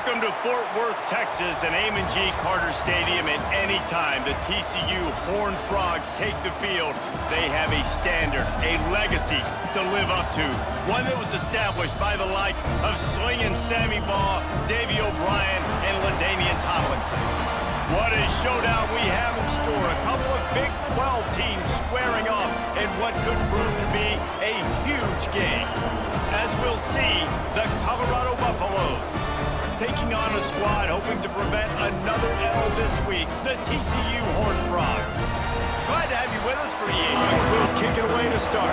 Welcome to Fort Worth, Texas, and Amon G. Carter Stadium. At any time the TCU Horned Frogs take the field, they have a standard, a legacy to live up to. One that was established by the likes of Slingin' Sammy Baugh, Davey O'Brien, and LaDainian Tomlinson. What a showdown we have in store. A couple of Big 12 teams squaring off in what could prove to be a huge game. As we'll see, the Colorado Buffaloes taking on a squad hoping to prevent another L this week, the TCU Horned Frogs. Glad to have you with us for EA Sports. We'll kick it away to start.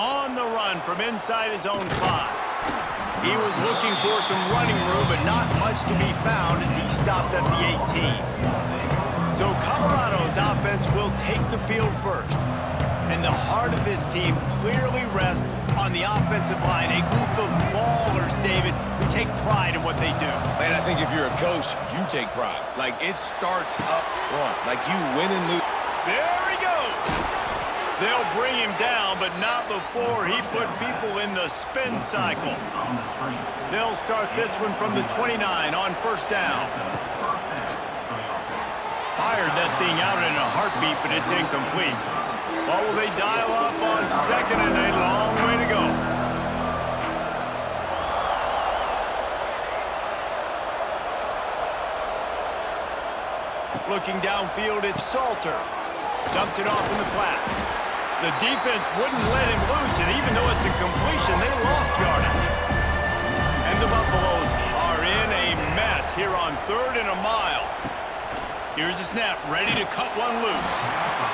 On the run from inside his own 5. He was looking for some running room, but not much to be found as he stopped at the 18. So Colorado's offense will take the field first. And the heart of this team clearly rests on the offensive line, a group of ballers, David, who take pride in what they do. And I think if you're a coach, you take pride. Like, it starts up front. Like, you win and lose. There he goes. They'll bring him down, but not before he put people in the spin cycle. They'll start this one from the 29 on first down. Fired that thing out in a heartbeat, but it's incomplete. What will they dial up on second and a long way to go? Looking downfield, it's Salter. Dumps it off in the flats. The defense wouldn't let him loose, and even though it's a completion, they lost yardage. And the Buffaloes are in a mess here on 3rd and a mile. Here's the snap, ready to cut one loose.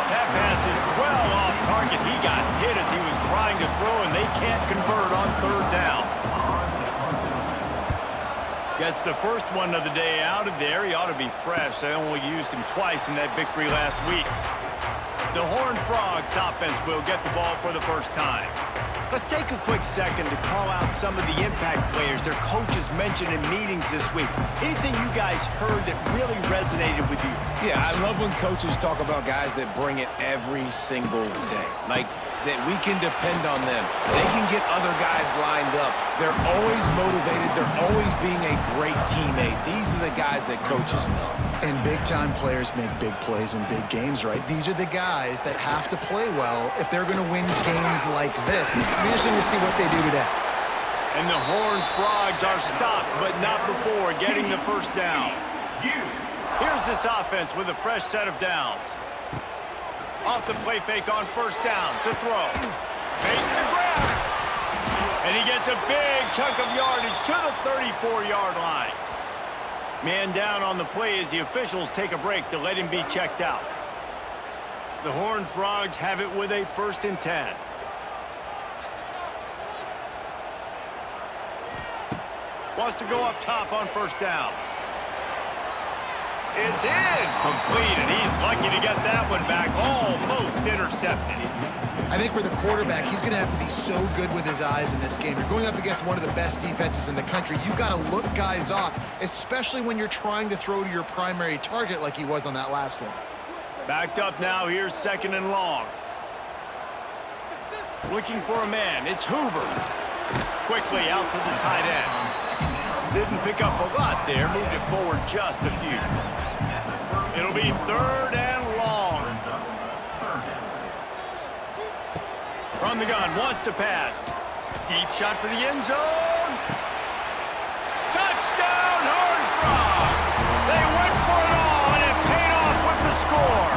That pass is well off target. He got hit as he was trying to throw, and they can't convert on 3rd down. Gets the first one of the day out of there. He ought to be fresh. They only used him twice in that victory last week. The Horned Frogs offense will get the ball for the first time. Let's take a quick second to call out some of the impact players their coaches mentioned in meetings this week. Anything you guys heard that really resonated with you? Yeah, I love when coaches talk about guys that bring it every single day. Like, that we can depend on them. They can get other guys lined up. They're always motivated. They're always being a great teammate. These are the guys that coaches love. And big-time players make big plays in big games, right? These are the guys that have to play well if they're going to win games like this. It'll be interesting to see what they do today. And the Horned Frogs are stopped, but not before getting the first down. Here's this offense with a fresh set of downs. Off the play fake on first down to throw. Face the grab. And he gets a big chunk of yardage to the 34-yard line. Man down on the play as the officials take a break to let him be checked out. The Horned Frogs have it with a 1st and 10. Wants to go up top on first down. It's in. Complete, and he's lucky to get that one back. Almost intercepted. I think for the quarterback, he's going to have to be so good with his eyes in this game. You're going up against one of the best defenses in the country. You've got to look guys off, especially when you're trying to throw to your primary target like he was on that last one. Backed up now. Here's 2nd and long. Looking for a man. It's Hoover. Quickly out to the tight end. Didn't pick up a lot there. Moved it forward just a few. It'll be 3rd and long. From the gun, wants to pass. Deep shot for the end zone. Touchdown, Horned Frogs! They went for it all, and it paid off with the score.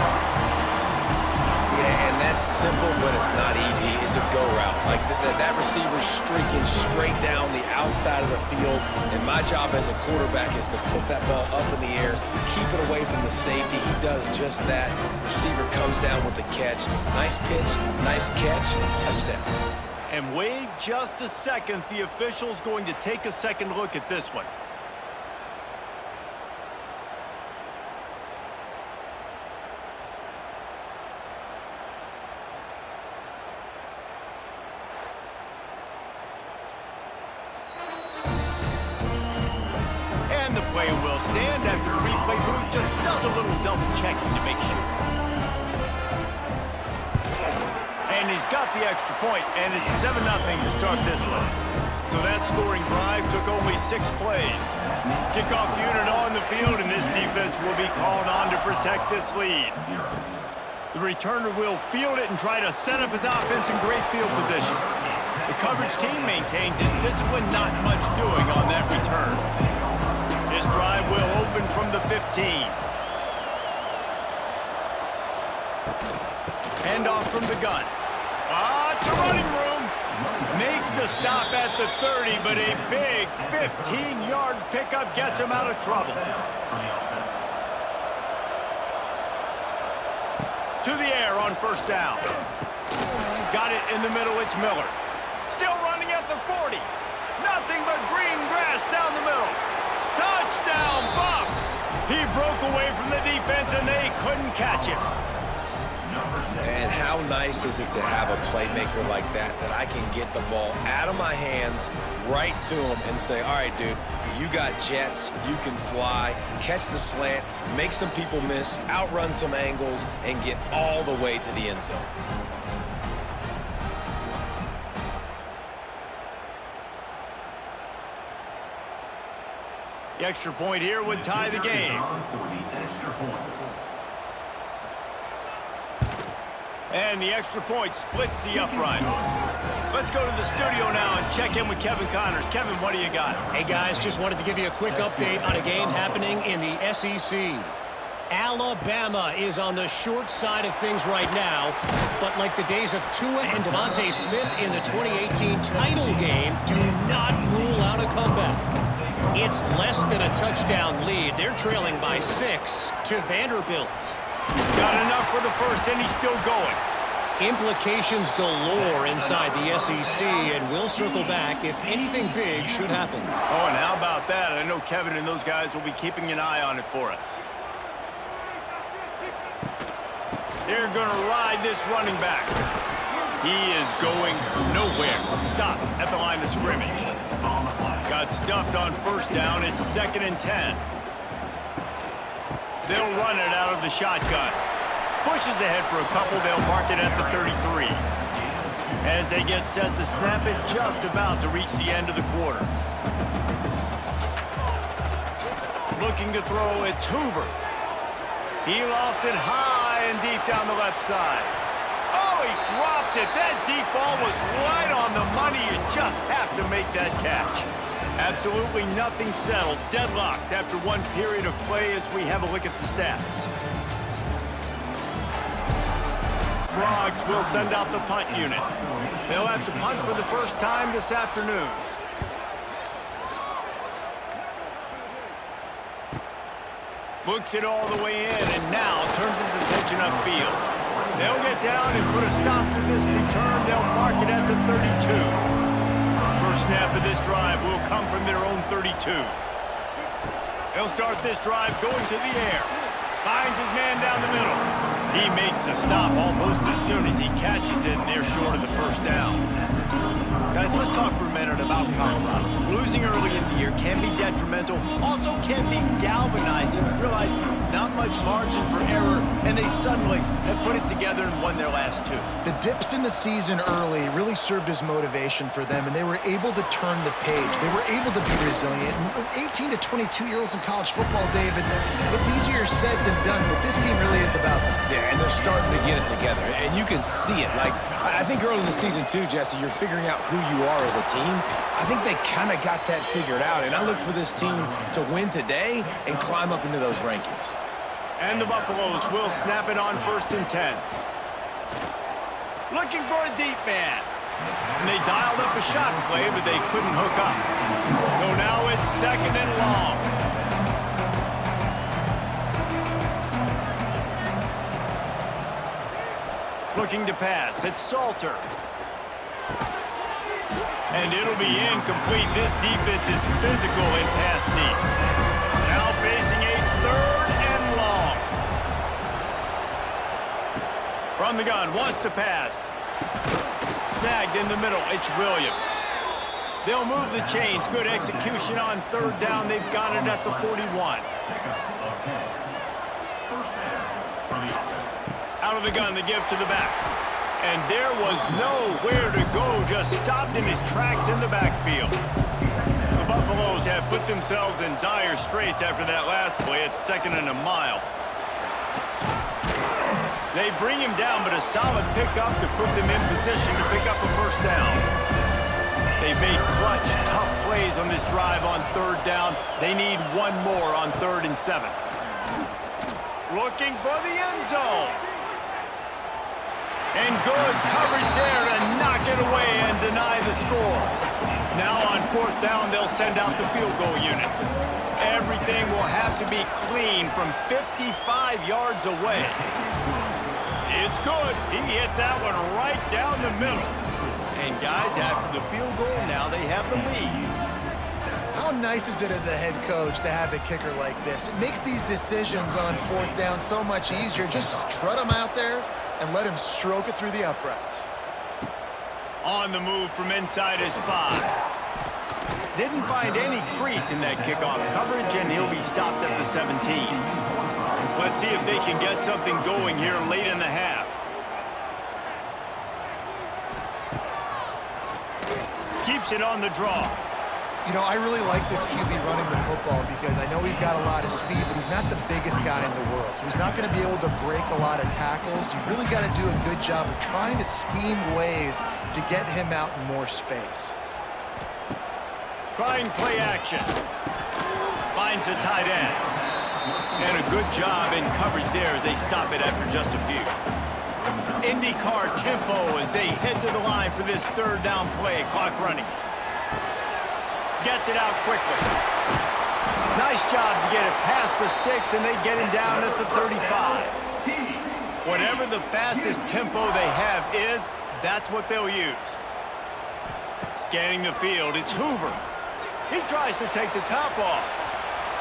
Yeah, and that's simple, but it's not easy. It's a go route. Like, that receiver's streaking straight down the outside of the field, and my job as a quarterback is to put that ball up in the air, keep it away from the safety. He does just that. Receiver comes down with the catch. Nice pitch, nice catch, touchdown. And wait just a second. The official's going to take a second look at this one. And the play will stand after the replay booth just does a little double checking to make sure. And he's got shot the extra point, and it's 7-0 to start this one. So that scoring drive took only 6 plays. Kickoff unit on the field, and this defense will be called on to protect this lead. The returner will field it and try to set up his offense in great field position. The coverage team maintains his discipline, not much doing on that return. This drive will open from the 15. Handoff from the gun. It's a running room. Makes the stop at the 30, but a big 15-yard pickup gets him out of trouble. To the air on first down. Got it in the middle, it's Miller. Still running at the 40. Nothing but green grass down the middle. Touchdown, Buffs! He broke away from the defense and they couldn't catch him. And how nice is it to have a playmaker like that I can get the ball out of my hands right to him and say, all right, dude, you got jets, you can fly, catch the slant, make some people miss, outrun some angles, and get all the way to the end zone. The extra point here would tie the game. And the extra point splits the uprights. Let's go to the studio now and check in with Kevin Connors. Kevin, what do you got? Hey, guys, just wanted to give you a quick update on a game happening in the SEC. Alabama is on the short side of things right now, but like the days of Tua and Devontae Smith in the 2018 title game, do not rule out a comeback. It's less than a touchdown lead. They're trailing by 6 to Vanderbilt. Got enough for the first, and he's still going. Implications galore inside the SEC, and we'll circle back if anything big should happen. Oh, and how about that? I know Kevin and those guys will be keeping an eye on it for us. They're going to ride this running back. He is going nowhere. Stop at the line of scrimmage. Got stuffed on first down. It's 2nd and 10. They'll run it out of the shotgun. Pushes ahead for a couple. They'll mark it at the 33. As they get set to snap it, just about to reach the end of the quarter. Looking to throw, it's Hoover. He lost it high and deep down the left side. Oh, he dropped it. That deep ball was right on the money. You just have to make that catch. Absolutely nothing settled. Deadlocked after one period of play as we have a look at the stats. Frogs will send out the punt unit. They'll have to punt for the first time this afternoon. Looks it all the way in and now turns his attention upfield. They'll get down and put a stop to this return. They'll mark it at the 32. First snap of this drive will come from their own 32. They'll start this drive going to the air. Finds his man down the middle. He makes the stop almost as soon as he catches it, and they're short of the first down. Guys, let's talk for a minute about Colorado. Losing early in the year can be detrimental, also can be galvanizing. Realize not much margin for error, and they suddenly have put it together and won their last 2. The dips in the season early really served as motivation for them, and they were able to turn the page. They were able to be resilient. And 18 to 22-year-olds in college football, David, it's easier said than done, but this team really is about that. Yeah, and they're starting to get it together, and you can see it. Like, I think early in the season, too, Jesse, you're figuring out who you are as a team. I think they kind of got that figured out, and I look for this team to win today and climb up into those rankings. And the Buffaloes will snap it on 1st and 10. Looking for a deep man. And they dialed up a shot play, but they couldn't hook up. So now it's 2nd and long. Looking to pass. It's Salter. And it'll be incomplete. This defense is physical in pass deep. Now facing a 3rd and long. From the gun, wants to pass. Snagged in the middle, it's Williams. They'll move the chains. Good execution on 3rd down. They've got it at the 41. Out of the gun to give to the back. And there was nowhere to go, just stopped in his tracks in the backfield. The Buffaloes have put themselves in dire straits after that last play. It's 2nd and a mile. They bring him down, but a solid pickup to put them in position to pick up a first down. They've made clutch, tough plays on this drive on 3rd down. They need one more on 3rd and 7. Looking for the end zone. And good coverage there to knock it away and deny the score. Now on 4th down, they'll send out the field goal unit. Everything will have to be clean from 55 yards away. It's good. He hit that one right down the middle. And guys, after the field goal, now they have the lead. How nice is it as a head coach to have a kicker like this? It makes these decisions on 4th down so much easier. Just trot him out there and let him stroke it through the uprights. On the move from inside his 5. Didn't find any crease in that kickoff coverage, and he'll be stopped at the 17. Let's see if they can get something going here late in the half. Keeps it on the draw. You know, I really like this QB running the football because I know he's got a lot of speed, but he's not the biggest guy in the world. So he's not going to be able to break a lot of tackles. You really got to do a good job of trying to scheme ways to get him out in more space. Trying play action. Finds a tight end. And a good job in coverage there as they stop it after just a few. IndyCar tempo as they head to the line for this 3rd down play. Clock running. Gets it out quickly. Nice job to get it past the sticks, and they get him down at the 35. Whatever the fastest tempo they have is, that's what they'll use. Scanning the field, it's Hoover. He tries to take the top off.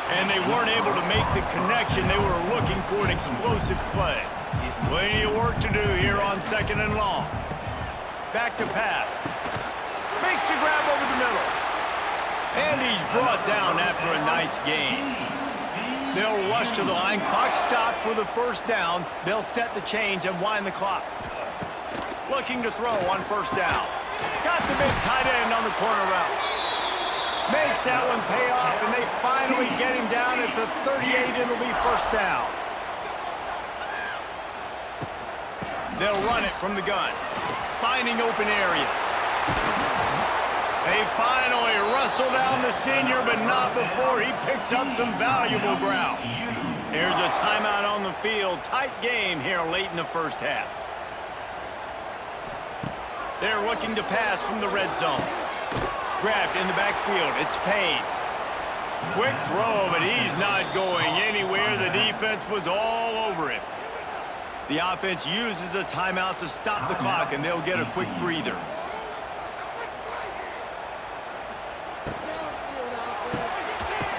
And they weren't able to make the connection. They were looking for an explosive play. Plenty of work to do here on 2nd and long. Back to pass. Makes the grab over the middle. And he's brought down after a nice gain. They'll rush to the line. Clock stopped for the 1st down. They'll set the chains and wind the clock. Looking to throw on 1st down. Got the big tight end on the corner route. Makes that one pay off, and they finally get him down at the 38. It'll be 1st down. They'll run it from the gun, finding open areas. They finally wrestle down the senior, but not before he picks up some valuable ground. Here's a timeout on the field. Tight game here late in the 1st half. They're looking to pass from the red zone. Grabbed in the backfield. It's Payne. Quick throw, but he's not going anywhere. The defense was all over him. The offense uses a timeout to stop the clock, and they'll get a quick breather.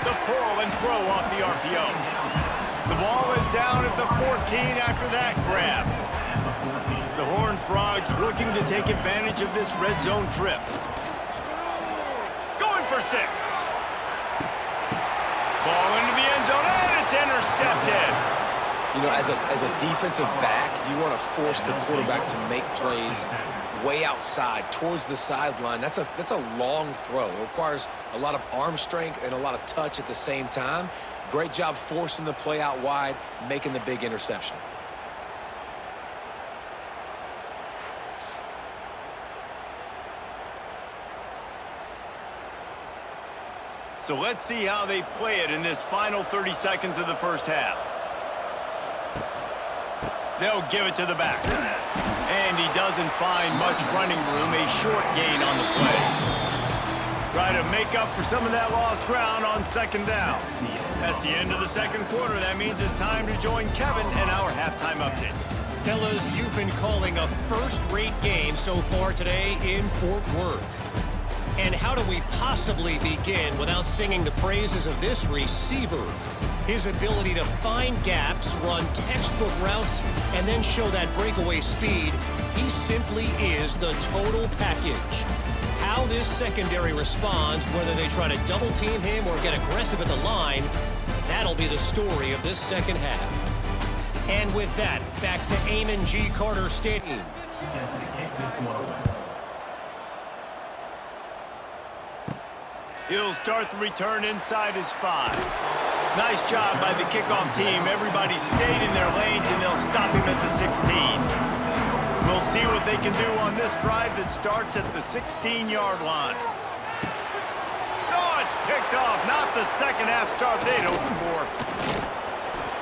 The pull and throw off the RPO. The ball is down at the 14 after that grab. The Horned Frogs looking to take advantage of this red zone trip. For 6. Ball into the end zone, and it's intercepted. You know, as a defensive back, you want to force the quarterback to make plays way outside, towards the sideline. That's a long throw. It requires a lot of arm strength and a lot of touch at the same time. Great job forcing the play out wide, making the big interception. So let's see how they play it in this final 30 seconds of the 1st half. They'll give it to the back. And he doesn't find much running room. A short gain on the play. Try to make up for some of that lost ground on 2nd down. That's the end of the 2nd quarter. That means it's time to join Kevin in our halftime update. Fellas, you've been calling a first-rate game so far today in Fort Worth. And how do we possibly begin without singing the praises of this receiver? His ability to find gaps, run textbook routes, and then show that breakaway speed. He simply is the total package. How this secondary responds, whether they try to double-team him or get aggressive at the line, that'll be the story of this 2nd half. And with that, back to Amon G. Carter Stadium. set to kick this one away. He'll start the return inside his 5. Nice job by the kickoff team. Everybody stayed in their lanes, and they'll stop him at the 16. We'll see what they can do on this drive that starts at the 16-yard line. Oh, it's picked off. Not the second-half start they'd hoped for.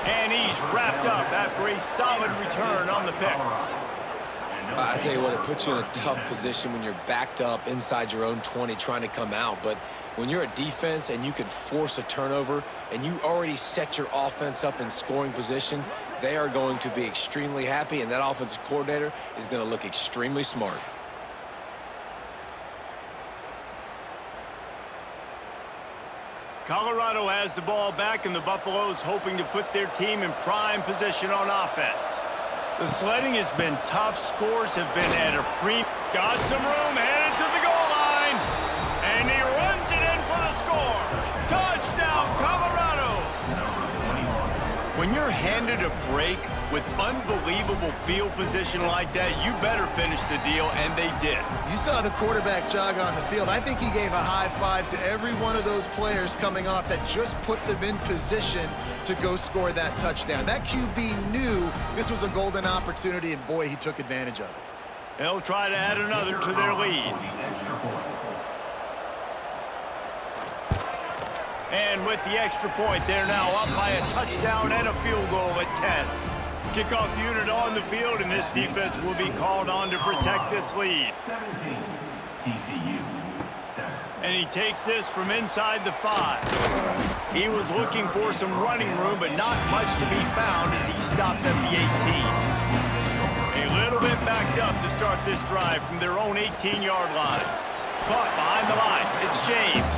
And he's wrapped up after a solid return on the pick. I tell you what, it puts you in a tough position when you're backed up inside your own 20 trying to come out. But when you're a defense and you can force a turnover and you already set your offense up in scoring position, they are going to be extremely happy, and that offensive coordinator is going to look extremely smart. Colorado has the ball back, and the Buffaloes hoping to put their team in prime position on offense. The sledding has been tough. Scores have been at a premium. Got some room, headed to the goal line. And he runs it in for the score. Touchdown, Colorado! When you're handed a break with unbelievable field position like that, you better finish the deal, and they did. You saw the quarterback jog on the field. I think he gave a high five to every one of those players coming off that just put them in position to go score that touchdown. That QB knew this was a golden opportunity, and boy, he took advantage of it. They'll try to add another to their lead. And with the extra point, they're now up by a touchdown and a field goal at 10. Kickoff unit on the field, and this defense will be called on to protect this lead. 17, TCU, 7. And he takes this from inside the 5. He was looking for some running room, but not much to be found as he stopped at the 18. A little bit backed up to start this drive from their own 18-yard line. Caught behind the line. It's James.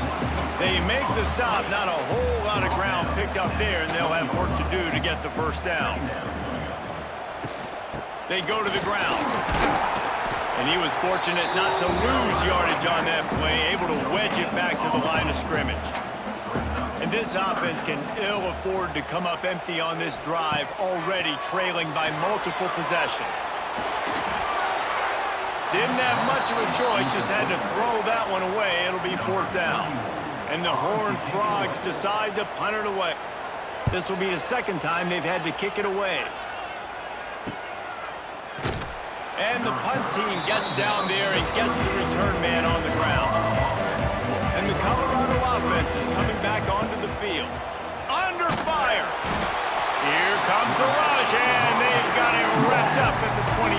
They make the stop. Not a whole lot of ground picked up there, and they'll have work to do to get the first down. They go to the ground. And he was fortunate not to lose yardage on that play, able to wedge it back to the line of scrimmage. And this offense can ill afford to come up empty on this drive, already trailing by multiple possessions. Didn't have much of a choice, just had to throw that one away. It'll be 4th down. And the Horned Frogs decide to punt it away. This will be the second time they've had to kick it away. And the punt team gets down there and gets the return man on the ground. And the Colorado offense is coming back onto the field. Under fire. Here comes the rush, and they've got it wrapped up at the 28.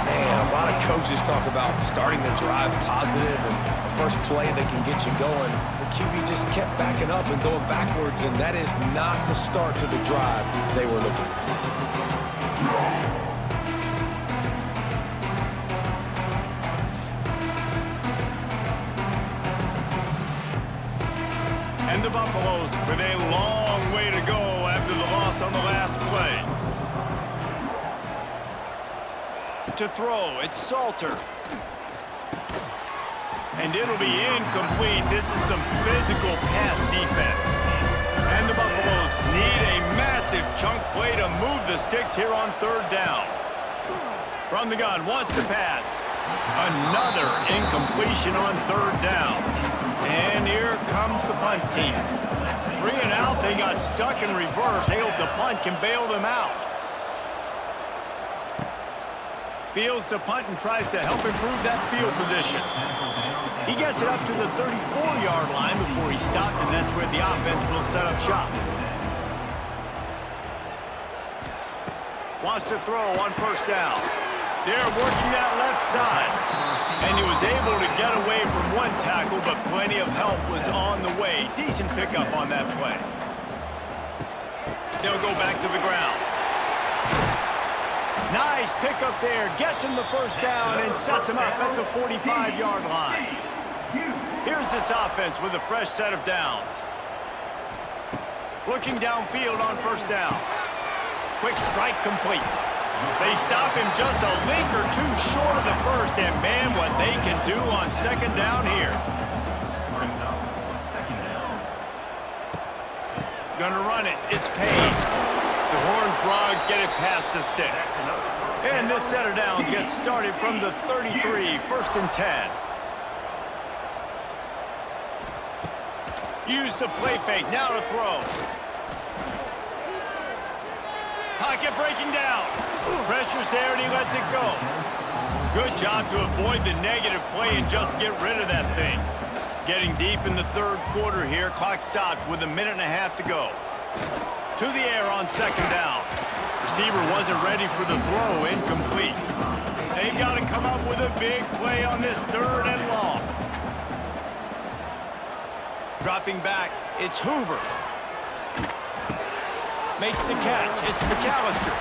Man, a lot of coaches talk about starting the drive positive and the first play that can get you going. The QB just kept backing up and going backwards, and that is not the start to the drive they were looking for. And the Buffaloes with a long way to go after the loss on the last play. To throw, it's Salter. And it'll be incomplete. This is some physical pass defense. And the Buffaloes need a massive chunk play to move the sticks here on 3rd down. From the gun, wants to pass. Another incompletion on 3rd down. And here comes the punt team. 3 and out, they got stuck in reverse. They hope the punt can bail them out. Fields to punt and tries to help improve that field position. He gets it up to the 34-yard line before he stopped, and that's where the offense will set up shop. Wants to throw on 1st down. They're working that left side. And he was able to get away from one tackle, but plenty of help was on the way. Decent pickup on that play. They'll go back to the ground. Nice pickup there. Gets him the 1st down and sets him up at the 45-yard line. Here's this offense with a fresh set of downs. Looking downfield on 1st down. Quick strike complete. They stop him just a link or two short of the 1st, and man, what they can do on 2nd down here. Gonna run it. It's Payne. The Horned Frogs get it past the sticks. And this set of downs gets started from the 33, 1st and 10. Use the play fake, now to throw. Pocket breaking down. Pressure's there and he lets it go. Good job to avoid the negative play and just get rid of that thing. Getting deep in the 3rd quarter here. Clock stopped with 1.5 minutes to go. To the air on 2nd down. Receiver wasn't ready for the throw, incomplete. They've got to come up with a big play on this 3rd and long. Dropping back, it's Hoover. Makes the catch, it's McAllister.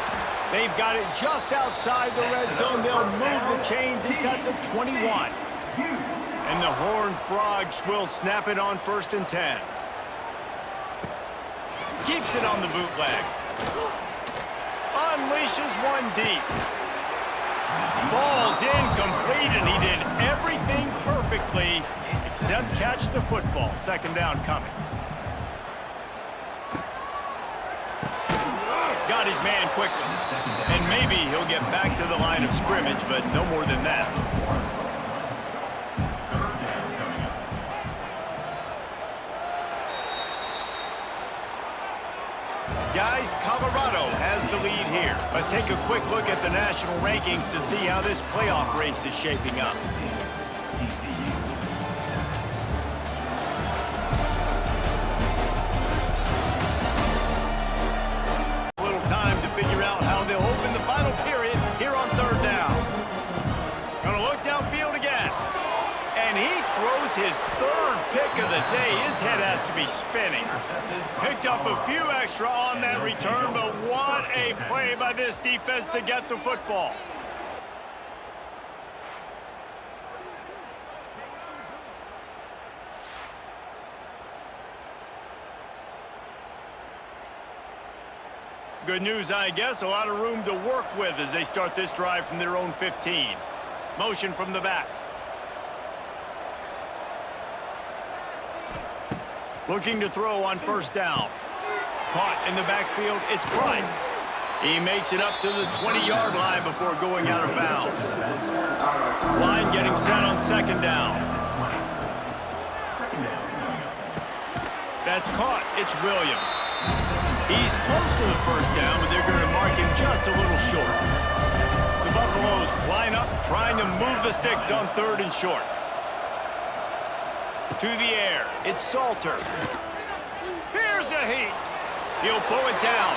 They've got it just outside the red zone. They'll move the chains, it's at the 21. And the Horned Frogs will snap it on 1st and 10. Keeps it on the bootleg. Unleashes one deep. Falls incomplete, and he did everything perfectly except catch the football. 2nd down coming. Got his man quickly. And maybe he'll get back to the line of scrimmage, but no more than that. Guys, Colorado has the lead here. Let's take a quick look at the national rankings to see how this playoff race is shaping up. A little time to figure out how they'll open the final period here on 3rd down. Gonna look downfield again. And he throws his 3rd pick of the day. His head has to be spinning. Picked up a few extra on that return, but what a play by this defense to get the football. Good news, I guess. A lot of room to work with as they start this drive from their own 15. Motion from the back. Looking to throw on 1st down. Caught in the backfield, it's Price. He makes it up to the 20-yard line before going out of bounds. Line getting set on 2nd down. That's caught, it's Williams. He's close to the 1st down, but they're going to mark him just a little short. The Buffaloes line up, trying to move the sticks on 3rd and short. To the air, it's Salter. Here's a heat. He'll pull it down.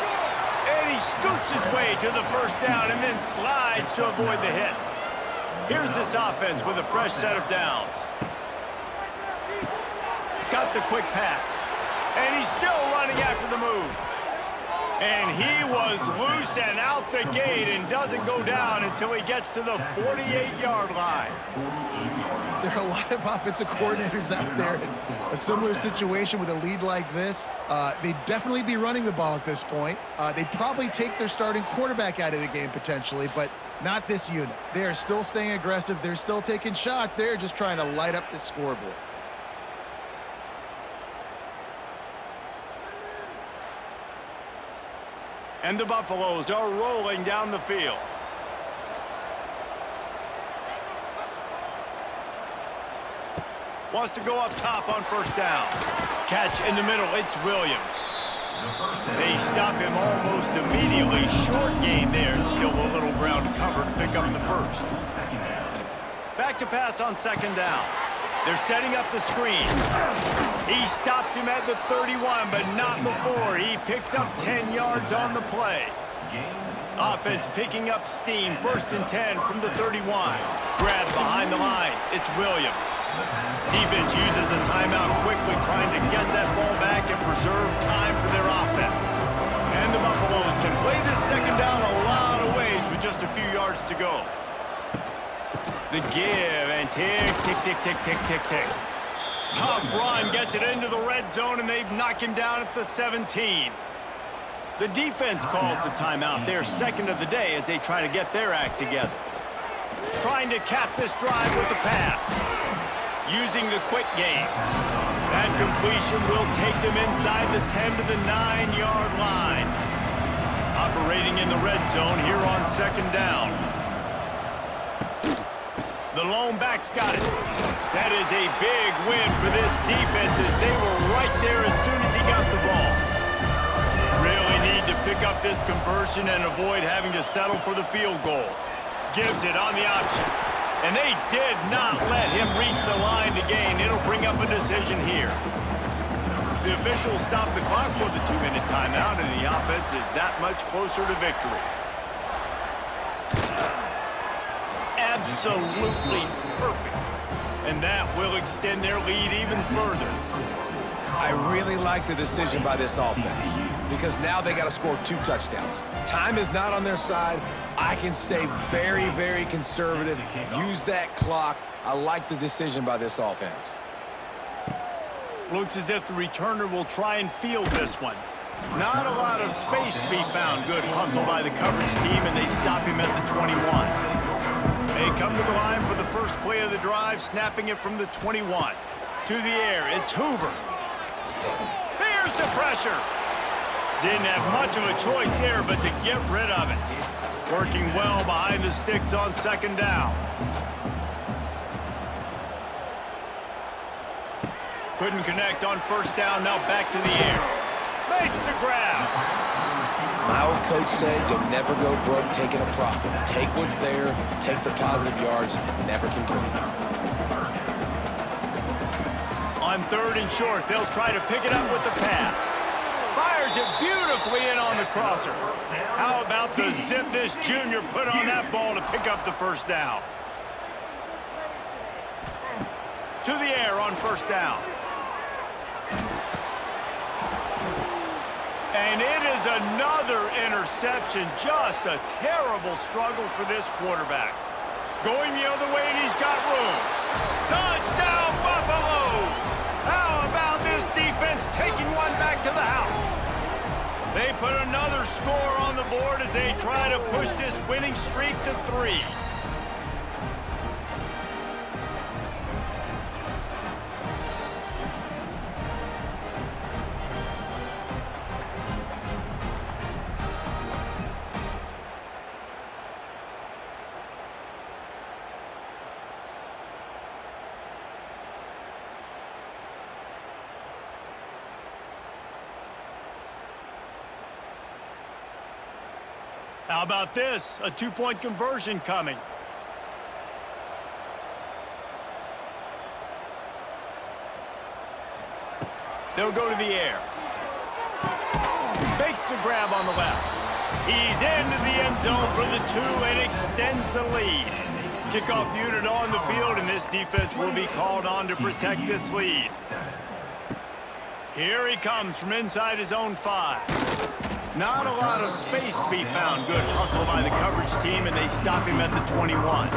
And he scoots his way to the 1st down and then slides to avoid the hit. Here's this offense with a fresh set of downs. Got the quick pass. And he's still running after the move. And he was loose and out the gate and doesn't go down until he gets to the 48-yard line. There are a lot of offensive coordinators out there in a similar situation with a lead like this. They'd definitely be running the ball at this point. They'd probably take their starting quarterback out of the game potentially, but not this unit. They are still staying aggressive. They're still taking shots. They're just trying to light up the scoreboard. And the Buffaloes are rolling down the field. Wants to go up top on 1st down. Catch in the middle, it's Williams. They stop him almost immediately. Short gain there, and still a little ground to cover to pick up the 1st. Back to pass on 2nd down. They're setting up the screen. He stops him at the 31, but not before. He picks up 10 yards on the play. Offense picking up steam. 1st and 10 from the 31. Grab behind the line. It's Williams. Defense uses a timeout quickly, trying to get that ball back and preserve time for their offense. And the Buffaloes can play this 2nd down a lot of ways with just a few yards to go. The give, and tick, tick, tick, tick, tick, tick, tick. Tough run, gets it into the red zone, and they knock him down at the 17. The defense calls the timeout, their 2nd of the day, as they try to get their act together. Trying to cap this drive with a pass. Using the quick game. That completion will take them inside the 10 to the 9-yard line. operating in the red zone here on second down. The lone back's got it. That is a big win for this defense as they were right there as soon as he got the ball. Really need to pick up this conversion and avoid having to settle for the field goal. Gives it on the option. And they did not let him reach the line to gain. It'll bring up a decision here. The officials stopped the clock for the 2-minute timeout, and the offense is that much closer to victory. Absolutely perfect. And that will extend their lead even further. I really like the decision by this offense because now they got to score 2 touchdowns. Time is not on their side. I can stay very, very conservative, use that clock. I like the decision by this offense. Looks as if the returner will try and field this one. Not a lot of space to be found. Good hustle by the coverage team, and they stop him at the 21. They come to the line for the first play of the drive, snapping it from the 21. To the air, it's Hoover. Here's the pressure. Didn't have much of a choice there, but to get rid of it. Working well behind the sticks on second down. Couldn't connect on first down, now back to the air. Makes the grab. My old coach said you'll never go broke taking a profit. Take what's there, take the positive yards, and never complain. On third and short, they'll try to pick it up with the pass. Fires it beautifully in on the crosser. How about the zip this junior put on that ball to pick up the first down? To the air on first down. And it is another interception. Just a terrible struggle for this quarterback. Going the other way, and he's got room. Touchdown, Buffaloes! How about this defense taking one back to the house? They put another score on the board as they try to push this winning streak to 3. How about this? A 2-point conversion coming. They'll go to the air. Makes the grab on the left. He's into the end zone for the 2 and extends the lead. Kickoff unit on the field, and this defense will be called on to protect this lead. Here he comes from inside his own 5. Not a lot of space to be found. Good hustle by the coverage team, and they stop him at the 21.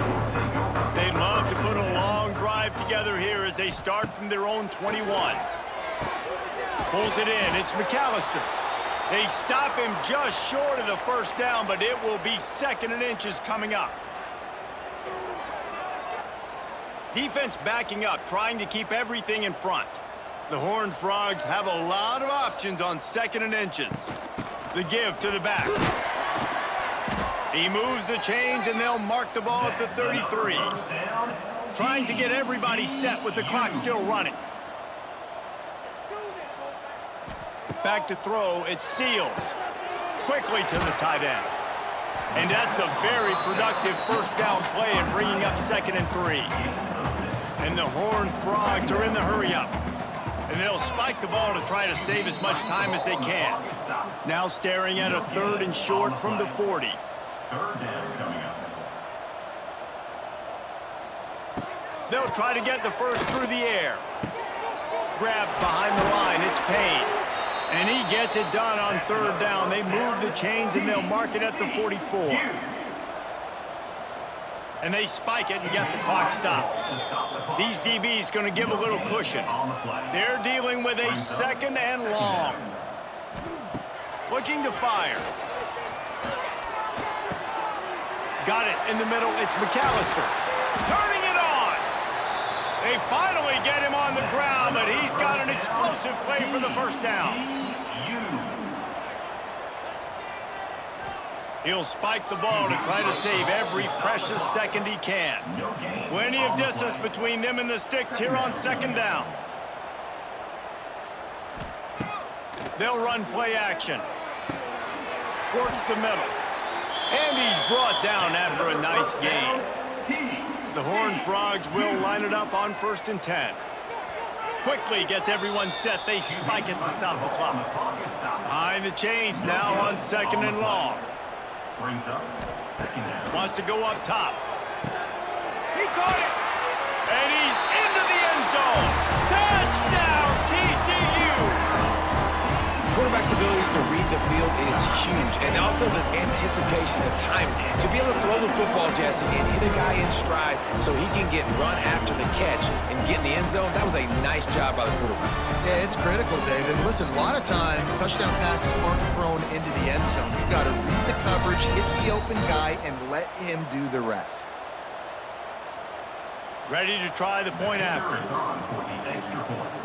They'd love to put a long drive together here as they start from their own 21. Pulls it in. It's McAllister. They stop him just short of the first down, but it will be 2nd and inches coming up. Defense backing up, trying to keep everything in front. The Horned Frogs have a lot of options on 2nd and inches. The give to the back. He moves the chains, and they'll mark the ball at the 33. Trying to get everybody set with the clock still running. Back to throw, it's Seals. Quickly to the tight end. And that's a very productive first down play and bringing up 2nd and 3. And the Horned Frogs are in the hurry-up. And they'll spike the ball to try to save as much time as they can. Now staring at a 3rd and short from the 40. 3rd down coming up. They'll try to get the first through the air. Grabbed behind the line, it's Payne. And he gets it done on 3rd down. They move the chains, and they'll mark it at the 44. And they spike it and get the clock stopped. These DBs going to give a little cushion. They're dealing with a 2nd and long. Looking to fire. Got it in the middle. It's McAllister. Turning it on. They finally get him on the ground, but he's got an explosive play for the first down. He'll spike the ball to try to save every precious second he can. Plenty of distance between them and the sticks here on second down. They'll run play action. Works the middle. And he's brought down after a nice gain. The Horned Frogs will line it up on 1st and 10. Quickly gets everyone set. They spike it to stop the clock. Behind the chains now on 2nd and long. Brings up 2nd down. Wants to go up top. He caught it. And he's into the end zone. Touchdown, TCU. Quarterback's abilities to read the field is huge, and also the anticipation, the timing. To be able to throw the football, Jesse, and hit a guy in stride so he can get run after the catch and get in the end zone, that was a nice job by the quarterback. Yeah, it's critical, David. Listen, a lot of times, touchdown passes aren't thrown into the end zone. You've got to read the coverage, hit the open guy, and let him do the rest. Ready to try the point after. Is on for the extra point.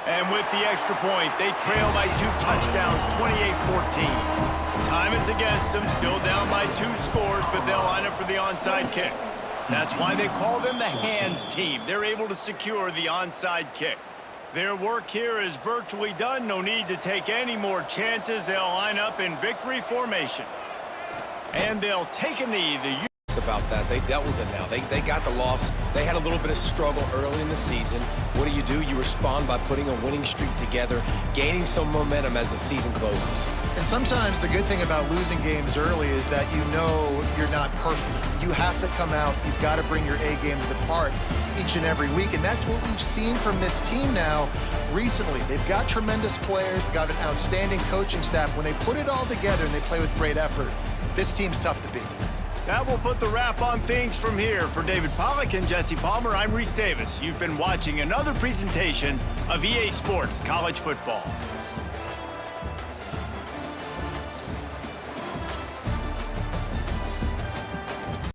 And with the extra point, they trail by 2 touchdowns, 28-14. Time is against them, still down by 2 scores, but they'll line up for the onside kick. That's why they call them the hands team. They're able to secure the onside kick. Their work here is virtually done. No need to take any more chances. They'll line up in victory formation. And they'll take a knee. About that. They dealt with it now. They got the loss. They had a little bit of struggle early in the season. What do? You respond by putting a winning streak together, gaining some momentum as the season closes. And sometimes the good thing about losing games early is that you know you're not perfect. You have to come out. You've got to bring your A game to the part each and every week. And that's what we've seen from this team now recently. They've got tremendous players. They've got an outstanding coaching staff. When they put it all together and they play with great effort, this team's tough to beat. That will put the wrap on things from here. For David Pollack and Jesse Palmer, I'm Reese Davis. You've been watching another presentation of EA Sports College Football.